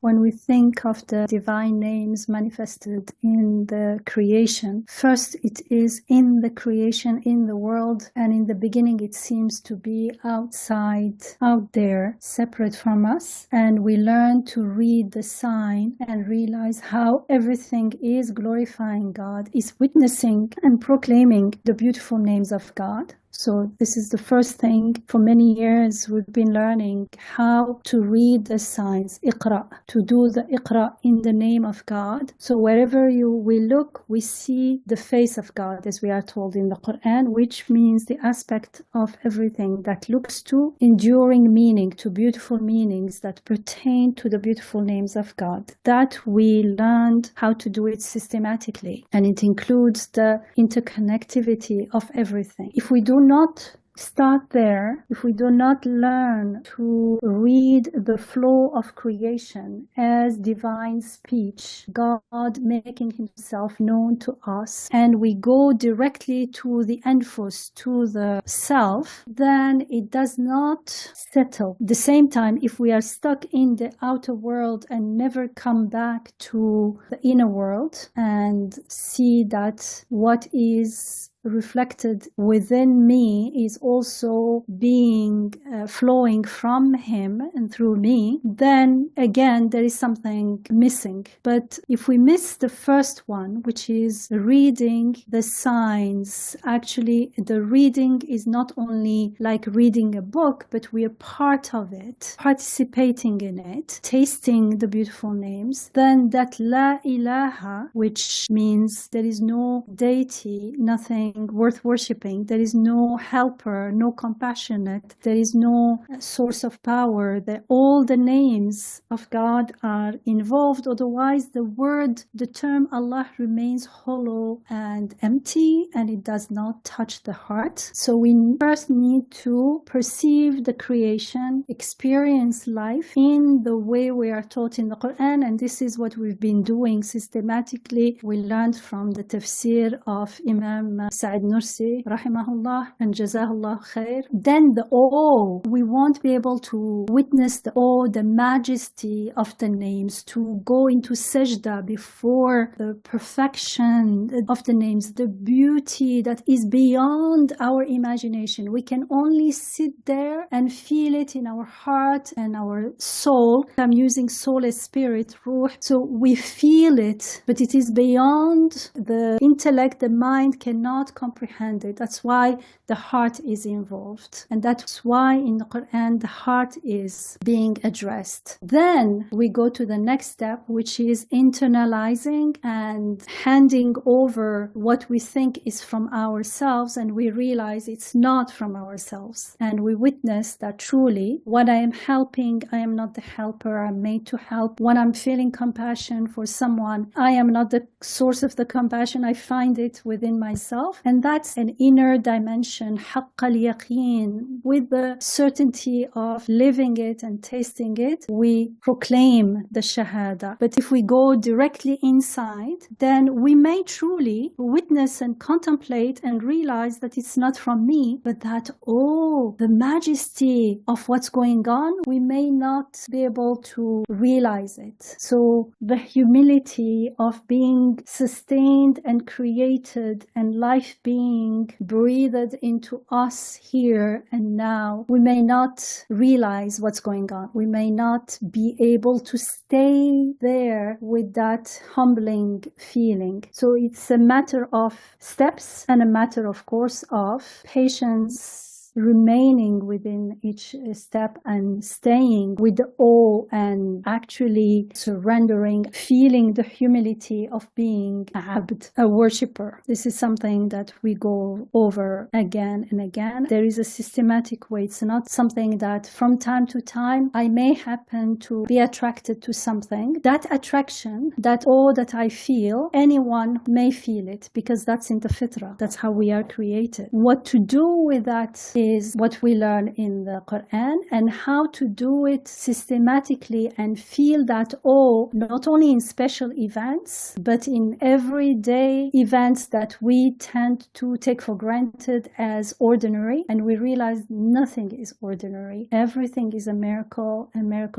When we think of the divine names manifested in the creation, first it is in the creation, in the world, and in the beginning it seems to be outside, out there, separate from us. And we learn to read the sign and realize how everything is glorifying God, is witnessing and proclaiming the beautiful names of God. So this is the first thing. For many years, we've been learning how to read the signs, Iqra, to do the Iqra in the name of God. So wherever we look, we see the face of God, as we are told in the Quran, which means the aspect of everything that looks to enduring meaning, to beautiful meanings that pertain to the beautiful names of God. That we learned how to do it systematically, and it includes the interconnectivity of everything. If we do not start there, if we do not learn to read the flow of creation as divine speech, God making himself known to us, and we go directly to the Anfus, to the self, then it does not settle. At the same time, if we are stuck in the outer world and never come back to the inner world and see that what is reflected within me is also being flowing from him and through me, then again there is something missing. But if we miss the first one, which is reading the signs, actually the reading is not only like reading a book, but we are part of it, participating in it, tasting the beautiful names, then that La ilaha, which means there is no deity, nothing worth worshipping, there is no helper, no compassionate, there is no source of power, that all the names of God are involved. Otherwise, the term Allah remains hollow and empty, and it does not touch the heart. So we first need to perceive the creation, experience life in the way we are taught in the Quran, and this is what we've been doing systematically. We learned from the tafsir of Imam Sa'id Nursi, rahimahullah, and jazahullah khair. Then the awe, we won't be able to witness the awe, the majesty of the names, to go into sajda before the perfection of the names, the beauty that is beyond our imagination. We can only sit there and feel it in our heart and our soul. I'm using soul as spirit, ruh. So we feel it, but it is beyond the intellect. The mind cannot comprehend it. That's why the heart is involved. And that's why in the Quran, the heart is being addressed. Then we go to the next step, which is internalizing and handing over what we think is from ourselves, and we realize it's not from ourselves. And we witness that truly, what I am helping, I am not the helper. I'm made to help. When I'm feeling compassion for someone, I am not the source of the compassion. I find it within myself. And that's an inner dimension, haqq al-yaqeen, with the certainty of living it and tasting it. We proclaim the shahada. But if we go directly inside, then we may truly witness and contemplate and realize that it's not from me, but that, oh, the majesty of what's going on, we may not be able to realize it. So the humility of being sustained and created and life being breathed into us here and now, we may not realize what's going on. We may not be able to stay there with that humbling feeling. So it's a matter of steps and a matter, of course, of patience, remaining within each step and staying with the awe and actually surrendering, feeling the humility of being abd, a worshipper. This is something that we go over again and again. There is a systematic way. It's not something that from time to time I may happen to be attracted to something. That attraction, that awe that I feel, anyone may feel it because that's in the fitrah. That's how we are created. What to do with that is what we learn in the Quran, and how to do it systematically and feel that awe, not only in special events, but in everyday events that we tend to take for granted as ordinary. And we realize nothing is ordinary. Everything is a miracle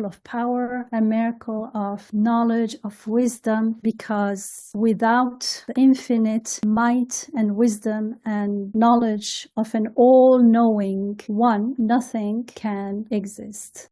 of power, a miracle of knowledge, of wisdom, because without the infinite might and wisdom and knowledge of an all-knowing one, nothing can exist.